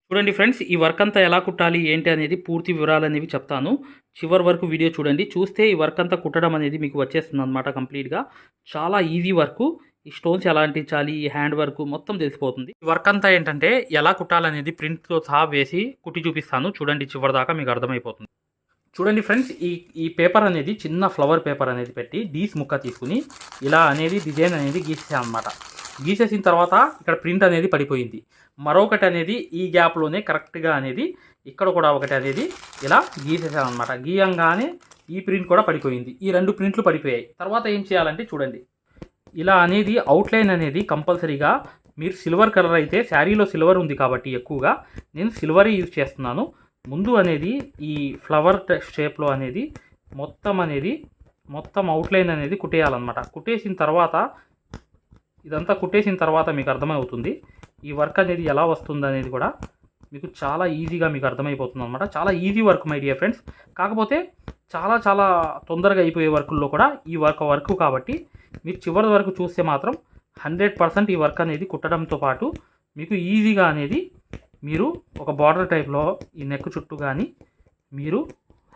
చూడండి ఫ్రెండ్స్, ఈ వర్క్ అంతా ఎలా కుట్టాలి ఏంటి అనేది పూర్తి వివరాలు అనేవి చెప్తాను. చివరి వరకు వీడియో చూడండి. చూస్తే ఈ వర్క్ అంతా కుట్టడం అనేది మీకు వచ్చేస్తుంది అనమాట కంప్లీట్గా. చాలా ఈజీ వర్క్. ఈ స్టోన్స్ ఎలా అంటించాలి, ఈ హ్యాండ్ వర్క్ మొత్తం తెలిసిపోతుంది. ఈ వర్క్ అంతా ఏంటంటే ఎలా కుట్టాలనేది ప్రింట్తో సహా వేసి కుట్టి చూపిస్తాను. చూడండి, చివరి దాకా మీకు అర్థమైపోతుంది. చూడండి ఫ్రెండ్స్, ఈ పేపర్ అనేది చిన్న ఫ్లవర్ పేపర్ అనేది పెట్టి డీస్ ముక్క తీసుకుని ఇలా అనేది డిజైన్ అనేది గీసేసాను అనమాట. గీసేసిన తర్వాత ఇక్కడ ప్రింట్ అనేది పడిపోయింది. మరొకటి అనేది ఈ గ్యాప్లోనే కరెక్ట్గా అనేది ఇక్కడ కూడా ఒకటి అనేది ఇలా గీసేసాను అనమాట. గీయంగానే ఈ ప్రింట్ కూడా పడిపోయింది. ఈ రెండు ప్రింట్లు పడిపోయాయి. తర్వాత ఏం చేయాలంటే చూడండి, ఇలా అనేది అవుట్లైన్ అనేది కంపల్సరీగా మీరు సిల్వర్ కలర్ అయితే శారీలో సిల్వర్ ఉంది కాబట్టి ఎక్కువగా నేను సిల్వరే యూజ్ చేస్తున్నాను. ముందు అనేది ఈ ఫ్లవర్ షేప్లో అనేది మొత్తం అవుట్లైన్ అనేది కుట్టేయాలన్నమాట. కుట్టేసిన తర్వాత ఇదంతా కుట్టేసిన తర్వాత మీకు అర్థమవుతుంది ఈ వర్క్ అనేది ఎలా వస్తుంది అనేది కూడా మీకు చాలా ఈజీగా మీకు అర్థమైపోతుంది అనమాట. చాలా easy work my dear friends. కాకపోతే చాలా తొందరగా అయిపోయే వర్కుల్లో కూడా ఈ వర్క్ కాబట్టి మీరు చివరి వరకు చూస్తే మాత్రం 100% ఈ వర్క్ అనేది కుట్టడంతో పాటు మీకు ఈజీగా అనేది మీరు ఒక బార్డర్ టైప్లో ఈ నెక్ చుట్టూ కానీ మీరు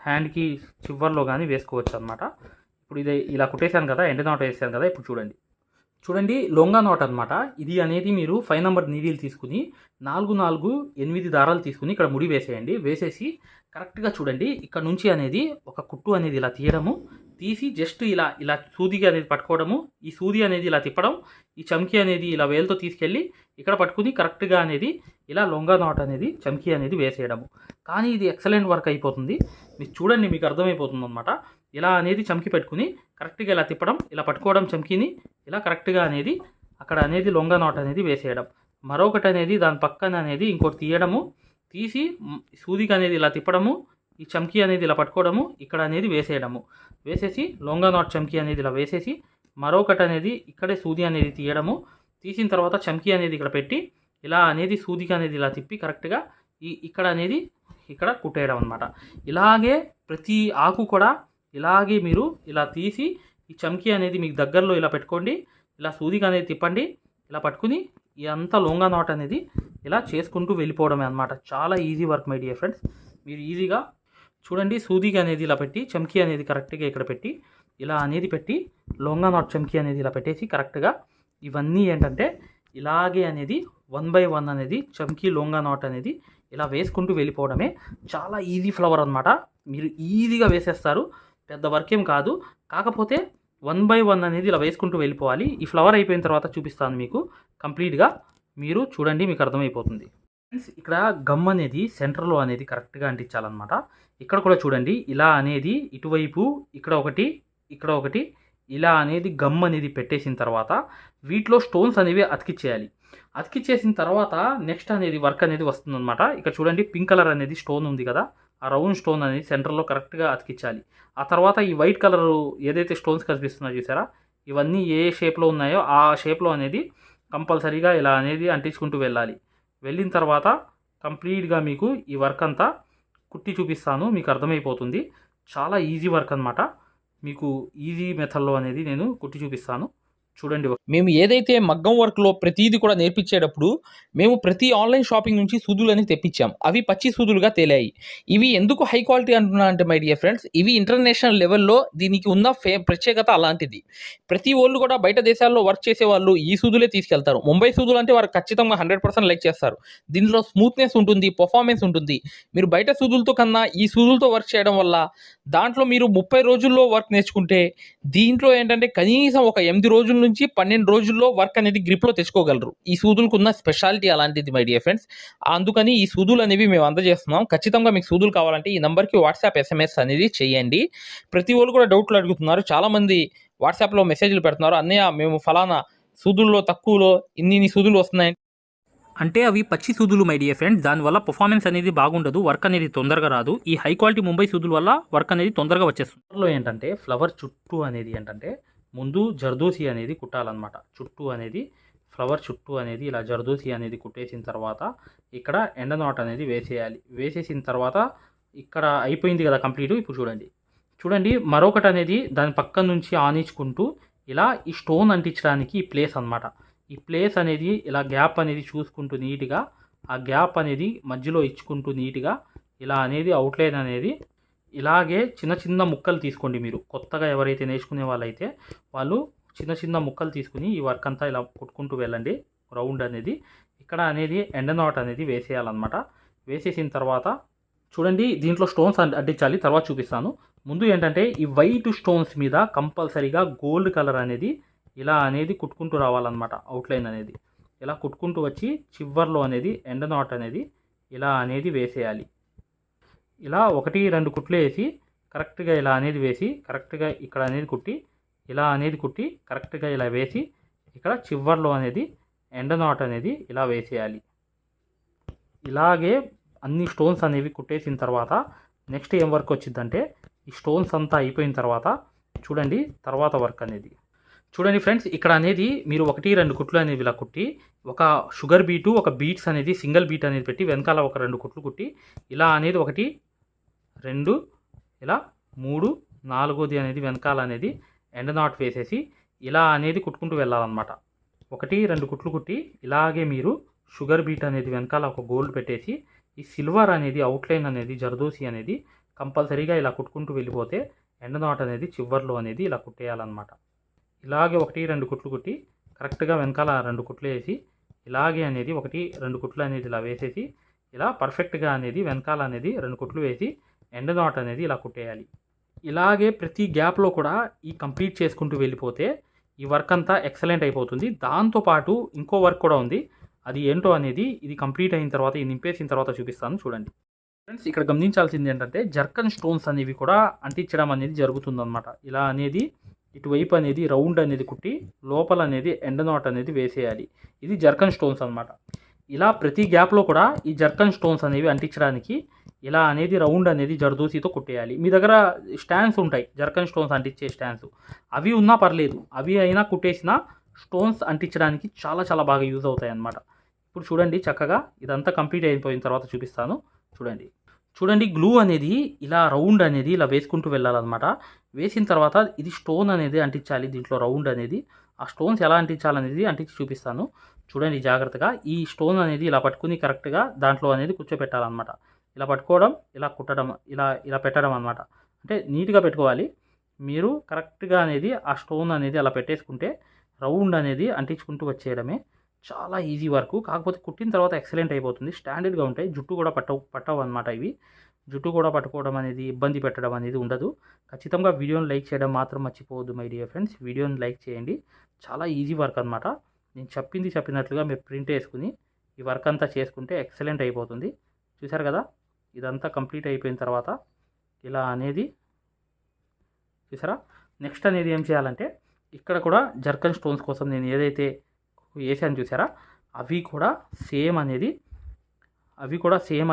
హ్యాండ్కి చివర్లో కానీ వేసుకోవచ్చు అనమాట. ఇప్పుడు ఇది ఇలా కుట్టేశాను కదా, ఎండ్ నాట్ వేసాను కదా. ఇప్పుడు చూడండి లొంగా నాట్ అనమాట. ఇది అనేది మీరు 5 నెంబర్ నీడిల్ తీసుకుని 4 8 దారాలు తీసుకుని ఇక్కడ ముడి వేసేయండి. కరెక్ట్గా చూడండి, ఇక్కడ నుంచి అనేది ఒక కుట్టు అనేది ఇలా తీసి జస్ట్ ఇలా సూదిగా అనేది పట్టుకోవడము, ఈ సూది అనేది ఇలా తిప్పడం, ఈ చమ్కీ అనేది ఇలా వేలుతో తీసుకెళ్ళి ఇక్కడ పట్టుకుని కరెక్ట్గా అనేది ఇలా లొంగా నాట్ అనేది చమ్కీ అనేది వేసేయడము. కానీ ఇది ఎక్సలెంట్ వర్క్ అయిపోతుంది. మీరు చూడండి, మీకు అర్థమైపోతుంది అనమాట. ఇలా అనేది చమ్కీ పెట్టుకుని కరెక్ట్గా ఇలా తిప్పడం, ఇలా పట్టుకోవడం చమ్కీని, ఇలా కరెక్ట్గా అనేది అక్కడ అనేది లొంగా నాట్ అనేది వేసేయడం. మరొకటి అనేది దాని పక్కన అనేది ఇంకోటి తీసి సూదికి అనేది ఇలా తిప్పడము, ఈ చమ్కీ అనేది ఇలా పట్టుకోవడము, ఇక్కడ అనేది వేసేసి లొంగా నాట్ చమ్కీ అనేది ఇలా వేసేసి మరొకటి అనేది ఇక్కడే సూది అనేది తీసిన తర్వాత చమ్కీ అనేది ఇక్కడ పెట్టి ఇలా అనేది సూదికి అనేది ఇలా తిప్పి కరెక్ట్గా ఇక్కడ కుట్టేయడం అనమాట. ఇలాగే ప్రతి ఆకు కూడా ఇలాగే మీరు ఇలా తీసి ఈ చమ్కీ అనేది మీకు దగ్గరలో ఇలా పెట్టుకోండి, ఇలా సూదికి అనేది తిప్పండి, ఇలా పట్టుకుని ఇదంతా లొంగా నాట్ అనేది ఇలా చేసుకుంటూ వెళ్ళిపోవడమే అనమాట. చాలా easy work my dear friends. మీరు ఈజీగా చూడండి, సూదికి అనేది ఇలా పెట్టి చమ్కీ అనేది కరెక్ట్గా ఇక్కడ పెట్టి ఇలా అనేది పెట్టి లొంగా నాట్ చమ్కీ అనేది ఇలా పెట్టేసి కరెక్ట్గా ఇవన్నీ ఏంటంటే ఇలాగే అనేది 1 by 1 అనేది చమ్కీ లొంగా నాట్ అనేది ఇలా వేసుకుంటూ వెళ్ళిపోవడమే. చాలా ఈజీ ఫ్లవర్ అనమాట. మీరు ఈజీగా వేసేస్తారు, పెద్ద వర్క్ ఏం కాదు. కాకపోతే 1 by 1 అనేది ఇలా వేసుకుంటూ వెళ్ళిపోవాలి. ఈ ఫ్లవర్ అయిపోయిన తర్వాత చూపిస్తాను మీకు కంప్లీట్గా. మీరు చూడండి, మీకు అర్థమైపోతుంది. ఫ్రెండ్స్, ఇక్కడ గమ్ అనేది సెంటర్లో అనేది కరెక్ట్గా అంటించాలన్నమాట. ఇక్కడ కూడా చూడండి, ఇలా అనేది ఇటువైపు ఇక్కడ ఒకటి ఇలా అనేది గమ్ అనేది పెట్టేసిన తర్వాత వీటిలో స్టోన్స్ అనేవి అతికిచ్చేసిన తర్వాత నెక్స్ట్ అనేది వర్క్ అనేది వస్తుందన్నమాట. ఇక్కడ చూడండి, పింక్ కలర్ అనేది స్టోన్ ఉంది కదా, ఆ రౌండ్ స్టోన్ అనేది సెంటర్లో కరెక్ట్గా అతికించాలి. ఆ తర్వాత ఈ వైట్ కలర్ ఏదైతే స్టోన్స్ కనిపిస్తున్నాయో చూసారా, ఇవన్నీ ఏ షేప్లో ఉన్నాయో ఆ షేప్లో అనేది కంపల్సరీగా ఇలా అనేది అంటించుకుంటూ వెళ్ళిన తర్వాత కంప్లీట్గా మీకు ఈ వర్క్ అంతా కుట్టి చూపిస్తాను, మీకు అర్థమైపోతుంది. చాలా ఈజీ వర్క్ అనమాట. మీకు ఈజీ మెథడ్లో అనేది నేను కుట్టి చూపిస్తాను. చూడండి, మేము ఏదైతే మగ్గం వర్క్లో ప్రతిదీ కూడా నేర్పించేటప్పుడు మేము ప్రతి ఆన్లైన్ షాపింగ్ నుంచి సూదులని తెప్పించాం. అవి పచ్చి సూదులుగా తేలాయి. ఇవి ఎందుకు హై క్వాలిటీ అంటున్నా అంటే మై డియర్ ఫ్రెండ్స్, ఇవి ఇంటర్నేషనల్ లెవెల్లో దీనికి ఉన్న ప్రత్యేకత అలాంటిది. ప్రతి వాళ్ళు కూడా బయట దేశాల్లో వర్క్ చేసే వాళ్ళు ఈ సూదులే తీసుకెళ్తారు. ముంబై సూదులు అంటే వారు ఖచ్చితంగా 100% లైక్ చేస్తారు. దీనిలో స్మూత్నెస్ ఉంటుంది, పర్ఫార్మెన్స్ ఉంటుంది. మీరు బయట సూదులతో కన్నా ఈ సూదులతో వర్క్ చేయడం వల్ల దాంట్లో మీరు 30 రోజుల్లో వర్క్ నేర్చుకుంటే దీంట్లో ఏంటంటే కనీసం ఒక 8 రోజుల నుంచి 12 రోజుల్లో వర్క్ అనేది గ్రిప్లో తెచ్చుకోగలరు. ఈ సూదులకు ఉన్న స్పెషాలిటీ అలాంటిది మై డియర్ ఫ్రెండ్స్. అందుకని ఈ సూదులు అనేవి మేము అందజేస్తున్నాం. ఖచ్చితంగా మీకు సూదులు కావాలంటే ఈ నెంబర్కి వాట్సాప్ SMS అనేది చేయండి. ప్రతి వాళ్ళు కూడా డౌట్లు అడుగుతున్నారు. చాలామంది వాట్సాప్లో మెసేజ్లు పెడుతున్నారు, అన్నయ్య మేము ఫలానా సూదుల్లో తక్కువలో ఇన్ని సూదులు వస్తున్నాయి అంటే అవి పచ్చి సూదులు మై డియర్ ఫ్రెండ్స్. దానివల్ల పర్ఫార్మెన్స్ అనేది బాగుండదు, వర్క్ అనేది తొందరగా రాదు. ఈ హై క్వాలిటీ ముంబై సూదుల వల్ల వర్క్ అనేది తొందరగా వచ్చేస్తుంది. ఏంటంటే ఫ్లవర్ చుట్టూ అనేది ఏంటంటే ముందు జర్దోసి అనేది కుట్టాలన్నమాట. ఫ్లవర్ చుట్టూ అనేది ఇలా జర్దోసి అనేది కుట్టేసిన తర్వాత ఇక్కడ ఎండ నాట్ అనేది వేసేసిన తర్వాత ఇక్కడ అయిపోయింది కదా కంప్లీట్. ఇప్పుడు చూడండి మరొకటి అనేది దాని పక్క నుంచి ఆనించుకుంటూ ఇలా ఈ స్టోన్ అంటించడానికి ఈ ప్లేస్ అనమాట. ఈ ప్లేస్ అనేది ఇలా గ్యాప్ అనేది చూసుకుంటూ నీట్గా ఆ గ్యాప్ అనేది మధ్యలో ఇచ్చుకుంటూ నీట్గా ఇలా అనేది అవుట్లైన్ అనేది ఇలాగే చిన్న చిన్న ముక్కలు తీసుకోండి. మీరు కొత్తగా ఎవరైతే నేర్చుకునే వాళ్ళైతే వాళ్ళు చిన్న చిన్న ముక్కలు తీసుకుని ఈ వర్క్ అంతా ఇలా కుట్టుకుంటూ వెళ్ళండి. రౌండ్ అనేది ఇక్కడ అనేది ఎండ్ నాట్ అనేది వేసేయాలన్నమాట. వేసేసిన తర్వాత చూడండి, దీంట్లో స్టోన్స్ అంటించాలి, తర్వాత చూపిస్తాను. ముందు ఏంటంటే ఈ వైట్ స్టోన్స్ మీద కంపల్సరీగా గోల్డ్ కలర్ అనేది ఇలా అనేది కుట్టుకుంటూ రావాలన్నమాట. అవుట్లైన్ అనేది ఇలా కుట్టుకుంటూ వచ్చి చివర్లో అనేది ఎండ్ నాట్ అనేది ఇలా అనేది వేసేయాలి. ఇలా 1-2 కుట్లు వేసి కరెక్ట్గా ఇలా అనేది వేసి కరెక్ట్గా ఇక్కడ అనేది కుట్టి ఇలా అనేది కుట్టి కరెక్ట్గా ఇలా వేసి ఇక్కడ చివర్లో అనేది ఎండ్ నాట్ అనేది ఇలా వేసేయాలి. ఇలాగే అన్ని స్టోన్స్ అనేవి కుట్టేసిన తర్వాత నెక్స్ట్ ఏం వర్క్ వచ్చిందంటే ఈ స్టోన్స్ అంతా అయిపోయిన తర్వాత చూడండి తర్వాత వర్క్ అనేది చూడండి ఫ్రెండ్స్. ఇక్కడ అనేది మీరు 1-2 కుట్లు అనేవి ఇలా కుట్టి ఒక షుగర్ బీటు ఒక బీట్స్ అనేది సింగిల్ బీట్ అనేది పెట్టి వెనకాల ఒక 2 కుట్లు కుట్టి ఇలా అనేది 1 2 ఇలా 3 4ది అనేది వెనకాల అనేది ఎండ్ నాట్ వేసేసి ఇలా అనేది కుట్టుకుంటూ వెళ్ళాలన్నమాట. 1-2 కుట్లు కుట్టి ఇలాగే మీరు షుగర్ బీట్ అనేది వెనకాల ఒక గోల్డ్ పెట్టేసి ఈ సిల్వర్ అనేది అవుట్లైన్ అనేది జర్దోసి అనేది కంపల్సరీగా ఇలా కుట్టుకుంటూ వెళ్ళిపోతే ఎండ్ నాట్ అనేది చివర్లో అనేది ఇలా కుట్టేయాలన్నమాట. ఇలాగే 1-2 కుట్లు కుట్టి కరెక్ట్గా వెనకాల 2 కుట్లు వేసి ఇలాగే అనేది 1-2 కుట్లు అనేది ఇలా వేసేసి ఇలా పర్ఫెక్ట్గా అనేది వెనకాల అనేది 2 కుట్లు వేసి ఎండ్ నాట్ అనేది ఇలా కుట్టేయాలి. ఇలాగే ప్రతి గ్యాప్లో కూడా ఈ కంప్లీట్ చేసుకుంటూ వెళ్ళిపోతే ఈ వర్క్ అంతా ఎక్సలెంట్ అయిపోతుంది. దాంతోపాటు ఇంకో వర్క్ కూడా ఉంది, అది ఏంటో అనేది ఇది కంప్లీట్ అయిన తర్వాత ఇది నింపేసిన తర్వాత చూపిస్తాను చూడండి ఫ్రెండ్స్. ఇక్కడ గమనించాల్సింది ఏంటంటే జర్కన్ స్టోన్స్ అనేవి కూడా అంటించడం అనేది జరుగుతుందన్నమాట. ఇలా అనేది ఇటువైపు అనేది రౌండ్ అనేది కుట్టి లోపల అనేది ఎండ్ నాట్ అనేది వేసేయాలి. ఇది జర్కన్ స్టోన్స్ అన్నమాట. ఇలా ప్రతి గ్యాప్లో కూడా ఈ జర్కన్ స్టోన్స్ అనేవి అంటించడానికి ఇలా అనేది రౌండ్ అనేది జర్దోసితో కుట్టేయాలి. మీ దగ్గర స్టాండ్స్ ఉంటాయి జర్కన్ స్టోన్స్ అంటించే స్టాండ్స్, అవి ఉన్నా పర్లేదు, అవి అయినా కుట్టేసిన స్టోన్స్ అంటించడానికి చాలా చాలా బాగా యూజ్ అవుతాయి అన్నమాట. ఇప్పుడు చూడండి చక్కగా ఇదంతా కంప్లీట్ అయిపోయిన తర్వాత చూపిస్తాను చూడండి గ్లూ అనేది ఇలా రౌండ్ అనేది ఇలా వేసుకుంటూ వెళ్ళాలన్నమాట. వేసిన తర్వాత ఇది స్టోన్ అనేది అంటించాలి దీంట్లో రౌండ్ అనేది. ఆ స్టోన్స్ ఎలా అంటించాలనేది అంటించి చూపిస్తాను చూడండి జాగ్రత్తగా. ఈ స్టోన్ అనేది ఇలా పట్టుకుని కరెక్ట్గా దాంట్లో అనేది కూర్చోపెట్టాలన్నమాట. ఇలా పట్టుకోవడం ఇలా కుట్టడం ఇలా ఇలా పెట్టడం అనమాట. అంటే నీట్గా పెట్టుకోవాలి మీరు కరెక్ట్గా అనేది ఆ స్టోన్ అనేది అలా పెట్టేసుకుంటే రౌండ్ అనేది అంటించుకుంటూ వచ్చేయడమే. చాలా ఈజీ వర్క్, కాకపోతే కుట్టిన తర్వాత ఎక్సలెంట్ అయిపోతుంది, స్టాండర్డ్గా ఉంటాయి. జుట్టు కూడా పట్టవు అనమాట. ఇవి జుట్టు కూడా పట్టుకోవడం అనేది ఇబ్బంది పెట్టడం అనేది ఉండదు. ఖచ్చితంగా వీడియోని లైక్ చేయడం మాత్రం మర్చిపోవద్దు మై డియర్ ఫ్రెండ్స్. వీడియోని లైక్ చేయండి, చాలా ఈజీ వర్క్ అనమాట. నేను చెప్పినట్లుగా మీరు ప్రింట్ వేసుకుని ఈ వర్క్ అంతా చేసుకుంటే ఎక్సలెంట్ అయిపోతుంది. చూసారు కదా, ఇదంతా కంప్లీట్ అయిపోయిన తర్వాత ఇలా అనేది చూసారా. నెక్స్ట్ అనేది ఏం చేయాలంటే ఇక్కడ కూడా జర్కన్ స్టోన్స్ కోసం నేను ఏదైతే వేసాను చూసారా, అవి కూడా సేమ్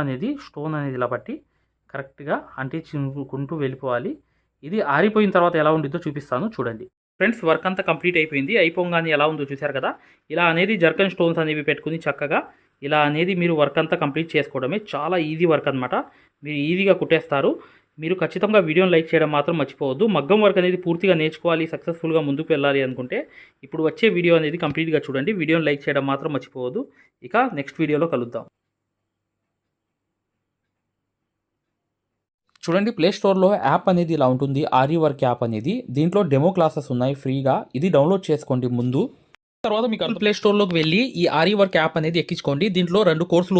అనేది స్టోన్ అనేది ఇలా బట్టి కరెక్ట్గా అంటించుకుంటూ వెళ్ళిపోవాలి. ఇది ఆరిపోయిన తర్వాత ఎలా ఉండిద్దో చూపిస్తాను చూడండి ఫ్రెండ్స్. వర్క్ అంతా కంప్లీట్ అయిపోగానే ఎలా ఉందో చూసారు కదా. ఇలా అనేది జర్కన్ స్టోన్స్ అనేవి పెట్టుకుని చక్కగా ఇలా అనేది మీరు వర్క్ అంతా కంప్లీట్ చేసుకోవడమే. చాలా ఈజీ వర్క్ అనమాట, మీరు ఈజీగా కుట్టేస్తారు. మీరు ఖచ్చితంగా వీడియోని లైక్ చేయడం మాత్రం మర్చిపోవద్దు. మగ్గం వర్క్ అనేది పూర్తిగా నేర్చుకోవాలి, సక్సెస్ఫుల్గా ముందుకు వెళ్ళాలి అనుకుంటే ఇప్పుడు వచ్చే వీడియో అనేది కంప్లీట్గా చూడండి. వీడియోని లైక్ చేయడం మాత్రం మర్చిపోవద్దు. ఇక నెక్స్ట్ వీడియోలో కలుద్దాం. చూడండి ప్లే స్టోర్లో యాప్ అనేది ఇలా ఉంటుంది, ఆరి వర్క్ యాప్ అనేది. దీంట్లో డెమో క్లాసెస్ ఉన్నాయి ఫ్రీగా, ఇది డౌన్లోడ్ చేసుకోండి ముందు. తర్వాత మీకు ప్లే స్టోర్లోకి వెళ్ళి ఈ ఆరి వర్క్ యాప్ అనేది ఎక్కించుకోండి. దీంట్లో 2 కోర్సులు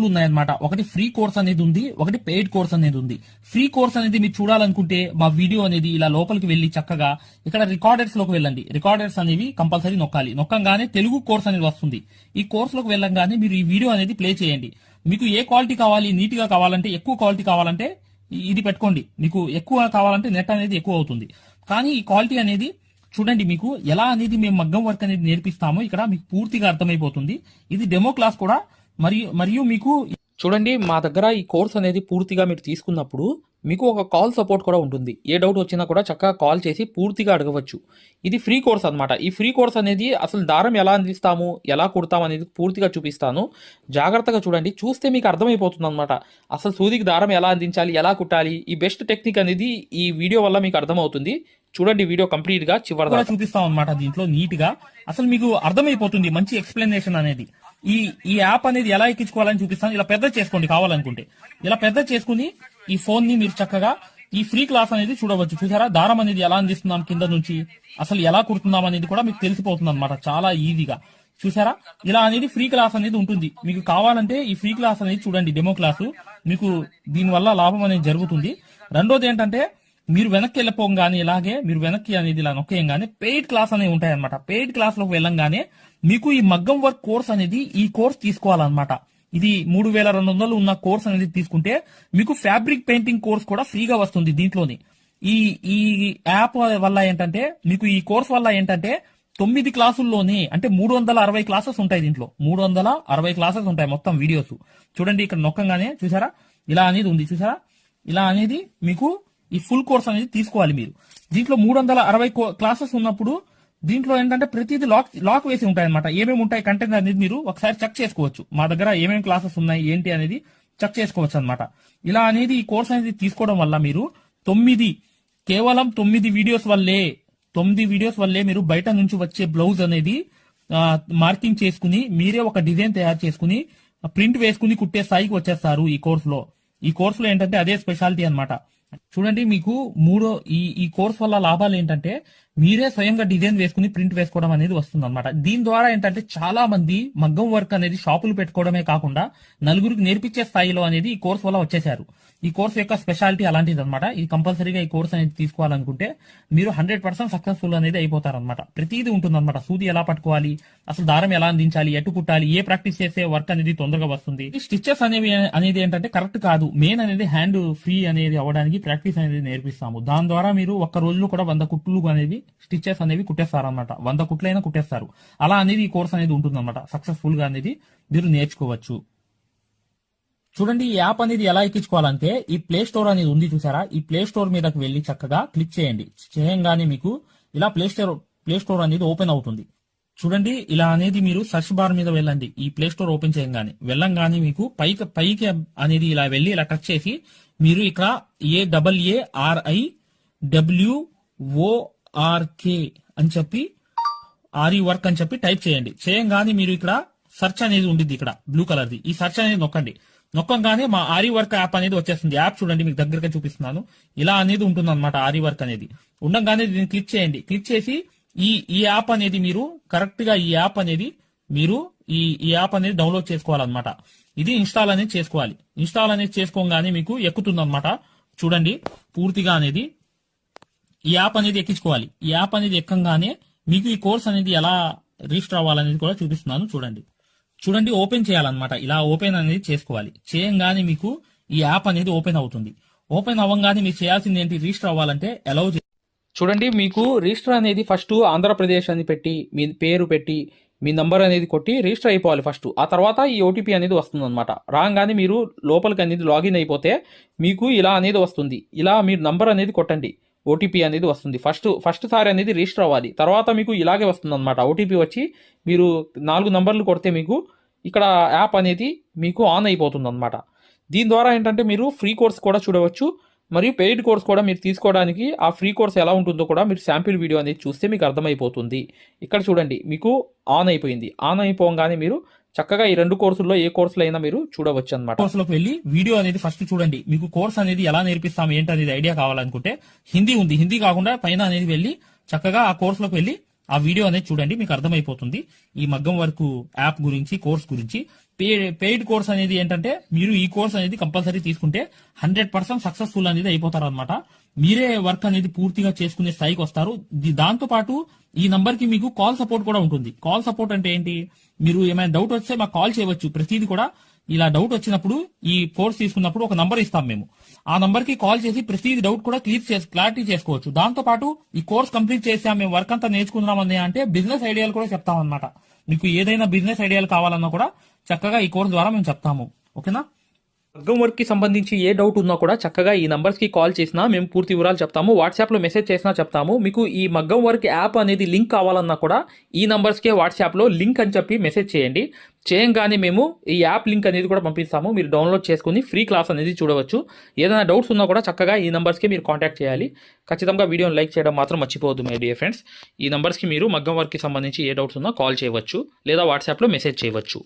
ఉన్నాయన్నమాట. ఒకటి ఫ్రీ కోర్స్ అనేది ఉంది, ఒకటి పెయిడ్ కోర్స్ అనేది ఉంది. ఫ్రీ కోర్స్ అనేది మీరు చూడాలనుకుంటే మా వీడియో అనేది ఇలా లోపలికి వెళ్ళి చక్కగా ఇక్కడ రికార్డర్స్ లోకి వెళ్ళండి. రికార్డర్స్ అనేవి కంపల్సరీ నొక్కంగానే తెలుగు కోర్స్ అనేది వస్తుంది. ఈ కోర్స్ లోకి వెళ్ళంగానే మీరు ఈ వీడియో అనేది ప్లే చేయండి. మీకు ఏ క్వాలిటీ కావాలి, నీట్ గా కావాలంటే, ఎక్కువ క్వాలిటీ కావాలంటే ఇది పెట్టుకోండి. మీకు ఎక్కువ కావాలంటే నెట్ అనేది ఎక్కువ అవుతుంది. కానీ ఈ క్వాలిటీ అనేది చూడండి, మీకు ఎలా అనేది మేము మగ్గం వర్క్ అనేది నేర్పిస్తామో ఇక్కడ మీకు పూర్తిగా అర్థమైపోతుంది. ఇది డెమో క్లాస్ కూడా మరియు మీకు చూడండి మా దగ్గర ఈ కోర్స్ అనేది పూర్తిగా మీరు తీసుకున్నప్పుడు మీకు ఒక కాల్ సపోర్ట్ కూడా ఉంటుంది. ఏ డౌట్ వచ్చినా కూడా చక్కగా కాల్ చేసి పూర్తిగా అడగవచ్చు. ఇది ఫ్రీ కోర్స్ అనమాట. ఈ ఫ్రీ కోర్స్ అనేది అసలు దారం ఎలా అందిస్తాము, ఎలా కుడతాము అనేది పూర్తిగా చూపిస్తాను. జాగ్రత్తగా చూడండి, చూస్తే మీకు అర్థమైపోతుంది అనమాట. అసలు సూదికి దారం ఎలా అందించాలి, ఎలా కుట్టాలి, ఈ బెస్ట్ టెక్నిక్ అనేది ఈ వీడియో వల్ల మీకు అర్థమవుతుంది. చూడండి వీడియో కంప్లీట్ గా చివరి కూడా చూపిస్తాం అనమాట. దీంట్లో నీట్ గా అసలు మీకు అర్థమైపోతుంది మంచి ఎక్స్ప్లెనేషన్ అనేది. ఈ యాప్ అనేది ఎలా ఎక్కించుకోవాలని చూపిస్తాను. ఇలా పెద్ద చేసుకోండి కావాలనుకుంటే. ఇలా పెద్ద చేసుకుని ఈ ఫోన్ ని మీరు చక్కగా ఈ ఫ్రీ క్లాస్ అనేది చూడవచ్చు. చూసారా దారం అనేది ఎలా అందిస్తున్నాం కింద నుంచి, అసలు ఎలా కుడుతున్నాం అనేది కూడా మీకు తెలిసిపోతుంది అనమాట చాలా ఈజీగా. చూసారా ఇలా అనేది ఫ్రీ క్లాస్ అనేది ఉంటుంది. మీకు కావాలంటే ఈ ఫ్రీ క్లాస్ అనేది చూడండి, డెమో క్లాసు. మీకు దీనివల్ల లాభం అనేది జరుగుతుంది. రెండోది ఏంటంటే మీరు వెనక్కి వెళ్ళిపోగానే ఇలాగే మీరు వెనక్కి అనేది ఇలా నొక్కేయంగానే పెయిడ్ క్లాస్ అనేవి ఉంటాయన్నమాట. పెయిడ్ క్లాస్ లోకి వెళ్ళంగానే మీకు ఈ మగ్గం వర్క్ కోర్స్ అనేది ఈ కోర్స్ తీసుకోవాలన్నమాట. ఇది 3200 ఉన్న కోర్స్ అనేది తీసుకుంటే మీకు ఫ్యాబ్రిక్ పెయింటింగ్ కోర్స్ కూడా ఫ్రీగా వస్తుంది దీంట్లోని. ఈ యాప్ వల్ల ఏంటంటే మీకు ఈ కోర్స్ వల్ల ఏంటంటే 9 క్లాసుల్లోనే అంటే 360 క్లాసెస్ ఉంటాయి. దీంట్లో 360 క్లాసెస్ ఉంటాయి మొత్తం వీడియోస్. చూడండి ఇక్కడ నొక్కంగానే చూసారా ఇలా అనేది ఉంది. చూసారా ఇలా అనేది మీకు ఈ ఫుల్ కోర్స్ అనేది తీసుకోవాలి మీరు. దీంట్లో 360 క్లాసెస్ ఉన్నప్పుడు దీంట్లో ఏంటంటే ప్రతిదీ లాక్ వేసి ఉంటాయి అనమాట. ఏమేమి ఉంటాయి కంటెంట్ అనేది మీరు ఒకసారి చెక్ చేసుకోవచ్చు. మా దగ్గర ఏమేమి క్లాసెస్ ఉన్నాయి ఏంటి అనేది చెక్ చేసుకోవచ్చు అనమాట. ఇలా అనేది ఈ కోర్స్ అనేది తీసుకోవడం వల్ల మీరు కేవలం 9 వీడియోస్ వల్లే మీరు బయట నుంచి వచ్చే బ్లౌజ్ అనేది మార్కింగ్ చేసుకుని మీరే ఒక డిజైన్ తయారు చేసుకుని ప్రింట్ వేసుకుని కుట్టే స్థాయికి వచ్చేస్తారు ఈ కోర్సులో. ఈ కోర్సులో ఏంటంటే అదే స్పెషాలిటీ అన్నమాట. చూడండి మీకు ఈ కోర్స్ వల్ల లాభాలు ఏంటంటే మీరే స్వయంగా డిజైన్ వేసుకుని ప్రింట్ వేసుకోవడం అనేది వస్తుంది అనమాట. దీని ద్వారా ఏంటంటే చాలా మంది మగ్గం వర్క్ అనేది షాపులు పెట్టుకోవడమే కాకుండా నలుగురికి నేర్పించే స్థాయిలో అనేది ఈ కోర్స్ వల్ల వచ్చేసారు. ఈ కోర్స్ యొక్క స్పెషాలిటీ అలాంటిది అనమాట. ఇది కంపల్సరీగా ఈ కోర్స్ అనేది తీసుకోవాలనుకుంటే మీరు 100% సక్సెస్ఫుల్ అనేది అయిపోతారనమాట. ప్రతిదీ ఉంటుందన్నమాట. సూది ఎలా పట్టుకోవాలి, అసలు దారం ఎలా అందించాలి, ఎటు కుట్టాలి, ఏ ప్రాక్టీస్ చేస్తే వర్క్ అనేది తొందరగా వస్తుంది. ఈ స్టిచెస్ అనేది ఏంటంటే కరెక్ట్ కాదు. మెయిన్ అనేది హ్యాండ్ ఫ్రీ అనేది అవ్వడానికి ప్రాక్టీస్ అనేది నేర్పిస్తాము. దాని ద్వారా మీరు ఒక్క రోజులో కూడా 100 కుట్లు అనేవి స్టిచెస్ అనేవి కుట్టేస్తారనమాట. 100 కుట్లైనా కుట్టేస్తారు. అలా అనేది ఈ కోర్స్ అనేది ఉంటుందన్నమాట. సక్సెస్ఫుల్ గా అనేది మీరు నేర్చుకోవచ్చు. చూడండి ఈ యాప్ అనేది ఎలా ఎక్కించుకోవాలంటే ఈ ప్లే స్టోర్ అనేది ఉంది చూసారా. ఈ ప్లే స్టోర్ మీదకి వెళ్ళి చక్కగా క్లిక్ చేయండి. చేయంగానే మీకు ఇలా ప్లే స్టోర్ అనేది ఓపెన్ అవుతుంది. చూడండి ఇలా అనేది మీరు సర్చ్ బార్ మీద వెళ్ళండి. ఈ ప్లే స్టోర్ ఓపెన్ చేయంగానే వెళ్ళంగానే మీకు పైకి అనేది ఇలా వెళ్ళి ఇలా టచ్ చేసి మీరు ఇక్కడ AARIWORK అని చెప్పి ఆరి వర్క్ అని చెప్పి టైప్ చేయండి. చేయంగానే మీరు ఇక్కడ సెర్చ్ అనేది ఉంటుంది ఇక్కడ బ్లూ కలర్ ది. ఈ సెర్చ్ అనేది నొక్కంగానే మా ఆరి వర్క్ యాప్ అనేది వచ్చేస్తుంది. యాప్ చూడండి మీకు దగ్గరగా చూపిస్తున్నాను. ఇలా అనేది ఉంటుంది అనమాట. ఆరి వర్క్ అనేది ఉండగానే దీన్ని క్లిక్ చేయండి. క్లిక్ చేసి ఈ యాప్ అనేది మీరు కరెక్ట్ గా ఈ యాప్ అనేది డౌన్లోడ్ చేసుకోవాలన్నమాట. ఇది ఇన్స్టాల్ అనేది చేసుకోవాలి. ఇన్స్టాల్ అనేది చేసుకోగానే మీకు ఎక్కుతుంది అనమాట. చూడండి పూర్తిగా అనేది ఈ యాప్ అనేది ఎక్కించుకోవాలి. ఈ యాప్ అనేది ఎక్కంగానే మీకు ఈ కోర్స్ అనేది ఎలా రిజిస్టర్ అవ్వాలనేది కూడా చూపిస్తున్నాను. చూడండి ఓపెన్ చేయాలన్నమాట. ఇలా ఓపెన్ అనేది చేసుకోవాలి. చేయంగానే మీకు ఈ యాప్ అనేది ఓపెన్ అవుతుంది. ఓపెన్ అవ్వగానే మీరు చేయాల్సింది ఏంటి, రిజిస్టర్ అవ్వాలంటే అలౌ చూడండి మీకు రిజిస్టర్ అనేది ఫస్ట్ ఆంధ్రప్రదేశ్ అని పెట్టి మీ పేరు పెట్టి మీ నంబర్ అనేది కొట్టి రిజిస్టర్ అయిపోవాలి ఫస్ట్. ఆ తర్వాత ఈ ఓటీపీ అనేది వస్తుంది అనమాట. రాగానే మీరు లోపలికి అనేది లాగిన్ అయిపోతే మీకు ఇలా అనేది వస్తుంది. ఇలా మీరు నంబర్ అనేది కొట్టండి. ఓటీపీ అనేది వస్తుంది. ఫస్ట్ సారి అనేది రిజిస్టర్ అవ్వాలి. తర్వాత మీకు ఇలాగే వస్తుంది అనమాట. ఓటీపీ వచ్చి మీరు 4 నంబర్లు కొడితే మీకు ఇక్కడ యాప్ అనేది మీకు ఆన్ అయిపోతుంది అనమాట. దీని ద్వారా ఏంటంటే మీరు ఫ్రీ కోర్స్ కూడా చూడవచ్చు మరియు పెయిడ్ కోర్స్ కూడా మీరు తీసుకోవడానికి ఆ ఫ్రీ కోర్స్ ఎలా ఉంటుందో కూడా మీరు శాంపిల్ వీడియో అనేది చూస్తే మీకు అర్థమైపోతుంది. ఇక్కడ చూడండి మీకు ఆన్ అయిపోయింది. ఆన్ అయిపోగానే మీరు చక్కగా ఈ 2 కోర్సుల్లో ఏ కోర్సులో అయినా మీరు చూడవచ్చు అనమాట. కోర్సులోకి వెళ్ళి వీడియో అనేది ఫస్ట్ చూడండి. మీకు కోర్స్ అనేది ఎలా నేర్పిస్తాం ఏంటి అనేది ఐడియా కావాలనుకుంటే హిందీ ఉంది. హిందీ కాకుండా పైన అనేది వెళ్ళి చక్కగా ఆ కోర్సులోకి వెళ్ళి ఆ వీడియో అనేది చూడండి. మీకు అర్థమైపోతుంది ఈ మగ్గం వర్క్ యాప్ గురించి, కోర్స్ గురించి. పెయిడ్ కోర్స్ అనేది ఏంటంటే మీరు ఈ కోర్స్ అనేది కంపల్సరీ తీసుకుంటే 100% సక్సెస్ఫుల్ అనేది అయిపోతారు అనమాట. మీరే వర్క్ అనేది పూర్తిగా చేసుకునే స్థాయికి వస్తారు. దాంతో పాటు ఈ నంబర్ కి మీకు కాల్ సపోర్ట్ కూడా ఉంటుంది. కాల్ సపోర్ట్ అంటే ఏంటి, మీరు ఏమైనా డౌట్ వస్తే మాకు కాల్ చేయవచ్చు. ప్రతిదీ కూడా ఇలా డౌట్ వచ్చినప్పుడు ఈ కోర్స్ తీసుకున్నప్పుడు ఒక నంబర్ ఇస్తాం మేము. ఆ నంబర్ కి కాల్ చేసి ప్రతిదీ డౌట్ కూడా క్లారిటీ చేసుకోవచ్చు. దాంతో పాటు ఈ కోర్స్ కంప్లీట్ చేసాం, మేము వర్క్ అంతా నేర్చుకున్నామని అంటే బిజినెస్ ఐడియాలు కూడా చెప్తాం అనమాట. మీకు ఏదైనా బిజినెస్ ఐడియాలు కావాలన్నా కూడా చక్కగా ఈ కోర్స్ ద్వారా మేము చెప్తాము. ఓకేనా? మగ్గం వర్క్కి సంబంధించి ఏ డౌట్ ఉన్నా కూడా చక్కగా ఈ నంబర్స్కి కాల్ చేసినా మేము పూర్తి వివరాలు చెప్తాము. వాట్సాప్లో మెసేజ్ చేసినా చెప్తాము. మీకు ఈ మగ్గం వర్క్ యాప్ అనేది లింక్ కావాలన్నా కూడా ఈ నంబర్స్కే వాట్సాప్లో లింక్ అని చెప్పి మెసేజ్ చేయండి. చేయంగానే మేము ఈ యాప్ లింక్ అనేది కూడా పంపిస్తాము. మీరు డౌన్లోడ్ చేసుకుని ఫ్రీ క్లాస్ అనేది చూడవచ్చు. ఏదైనా డౌట్స్ ఉన్నా కూడా చక్కగా ఈ నంబర్స్కి మీరు కాంటాక్ట్ చేయాలి. ఖచ్చితంగా వీడియోని లైక్ చేయడం మాత్రం మర్చిపోవద్దు మై డియర్ ఫ్రెండ్స్. ఈ నంబర్స్కి మీరు మగ్గం వర్క్కి సంబంధించి ఏ డౌట్స్ ఉన్నా కాల్ చేయవచ్చు లేదా వాట్సాప్లో మెసేజ్ చేయవచ్చు.